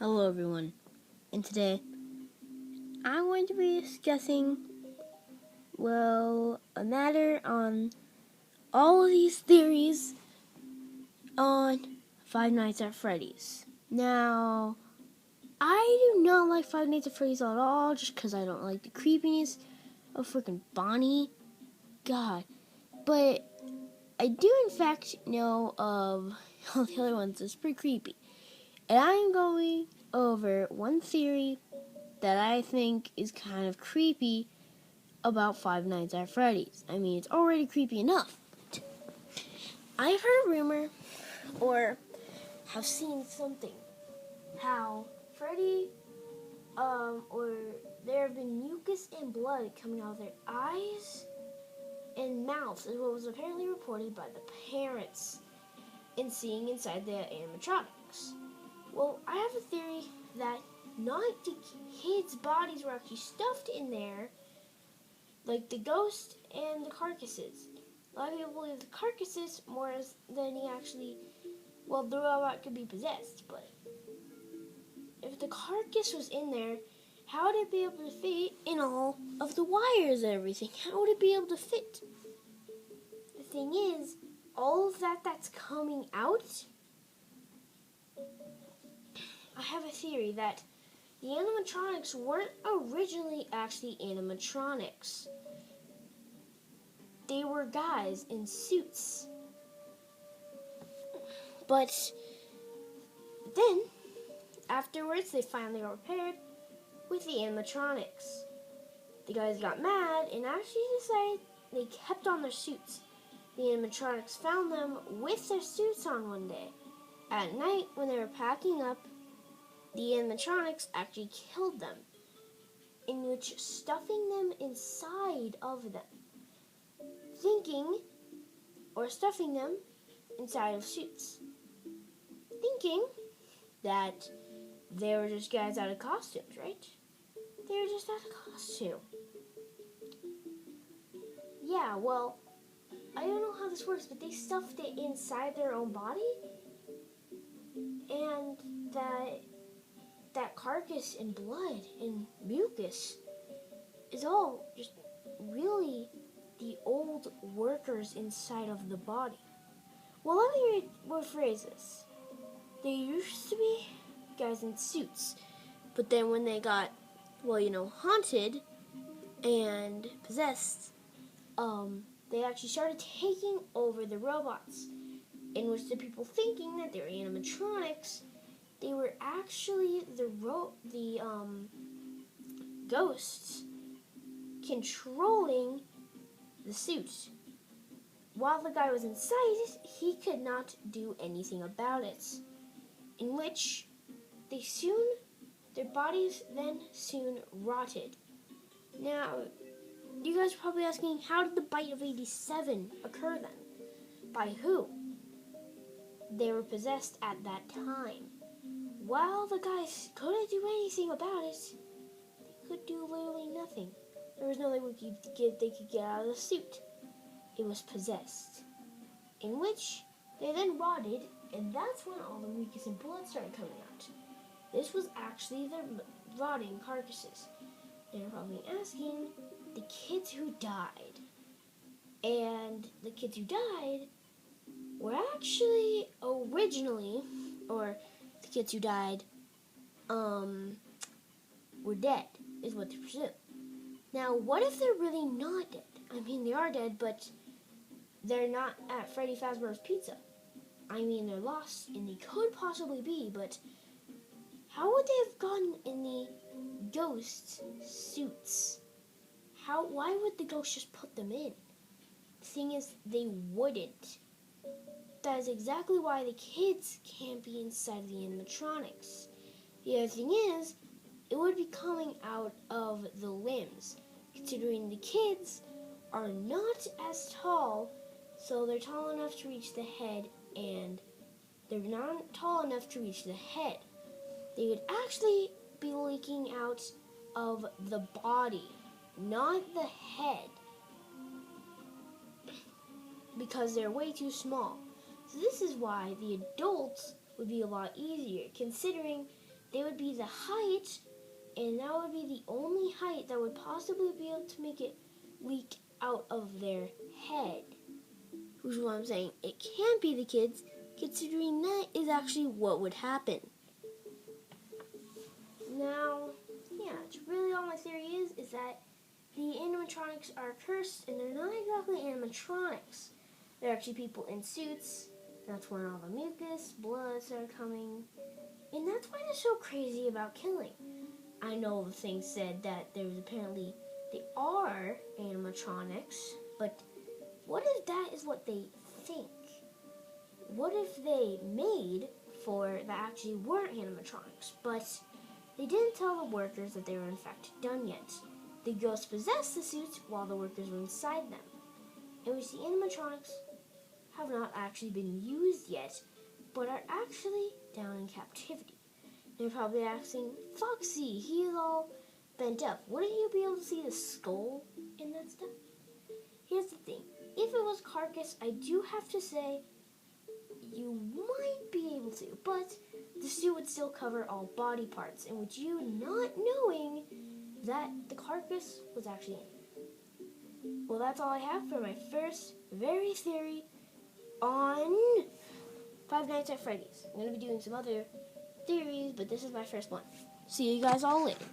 Hello everyone, and today I'm going to be discussing, a matter on all of these theories on Five Nights at Freddy's. Now, I do not like Five Nights at Freddy's at all, just because I don't like the creepiness of freaking Bonnie. God. But I do in fact know of all the other ones that's pretty creepy. And I'm going over one theory that I think is kind of creepy about Five Nights at Freddy's. I mean, it's already creepy enough. I've heard a rumor, or have seen something, how Freddy, or there have been mucus and blood coming out of their eyes and mouths, is what was apparently reported by the parents in seeing inside the animatronics. Well, I have a theory that not the kids' bodies were actually stuffed in there, like the ghost and the carcasses. A lot of people believe the carcasses more than he actually, the robot could be possessed, but if the carcass was in there, how would it be able to fit in all of the wires and everything? How would it be able to fit? The thing is, all of that's coming out, I have a theory that the animatronics weren't originally actually animatronics. They were guys in suits. But then, afterwards, they finally got repaired with the animatronics. The guys got mad and actually decided they kept on their suits. The animatronics found them with their suits on one day. At night, when they were packing up, the animatronics actually killed them, in which stuffing them inside of them, stuffing them inside of suits, thinking that they were just guys out of costumes, right? They were just out of costume. Yeah, I don't know how this works, but they stuffed it inside their own body, and that carcass and blood and mucus is all just really the old workers inside of the body. Well, let me rephrase this. They used to be guys in suits, but then when they got, haunted and possessed, they actually started taking over the robots, in which the people thinking that they were animatronics, they were actually the ghosts controlling the suit. While the guy was inside, he could not do anything about it, in which their bodies then soon rotted. Now, you guys are probably asking, how did the bite of 87 occur then? By who? They were possessed at that time. While the guys couldn't do anything about it, they could do literally nothing. There was no way they could get out of the suit. It was possessed, in which they then rotted, and that's when all the mucus and blood started coming out. This was actually their rotting carcasses. They're probably asking, the kids who died. And the kids who died were actually originally, or the kids who died, were dead, is what they presume. Now, what if they're really not dead? I mean, they are dead, but they're not at Freddy Fazbear's Pizza. I mean, they're lost, and they could possibly be, but how would they have gotten in the ghost suits? Why would the ghost just put them in? The thing is, they wouldn't. That is exactly why the kids can't be inside the animatronics. The other thing is, it would be coming out of the limbs, considering the kids are not as tall, so they're tall enough to reach the head, and they're not tall enough to reach the head. They would actually be leaking out of the body, not the head, because they're way too small. So this is why the adults would be a lot easier, considering they would be the height, and that would be the only height that would possibly be able to make it leak out of their head. Which is what I'm saying. It can't be the kids, considering that is actually what would happen. Now, yeah, it's really all my theory is that the animatronics are cursed, and they're not exactly animatronics. They're actually people in suits. That's when all the mucus, bloods are coming. And that's why they're so crazy about killing. I know the thing said that there's apparently, they are animatronics, but what if that is what they think? What if they made for that actually weren't animatronics, but they didn't tell the workers that they were in fact done yet? The ghosts possessed the suits while the workers were inside them, in which the animatronics have not actually been used yet, but are actually down in captivity. They're probably asking, Foxy, he's all bent up. Wouldn't you be able to see the skull in that stuff? Here's the thing. If it was carcass, I do have to say you might be able to, but the suit would still cover all body parts, and with you not knowing that the carcass was actually in. Well, that's all I have for my first very theory on Five Nights at Freddy's. I'm going to be doing some other theories, but this is my first one. See you guys all later.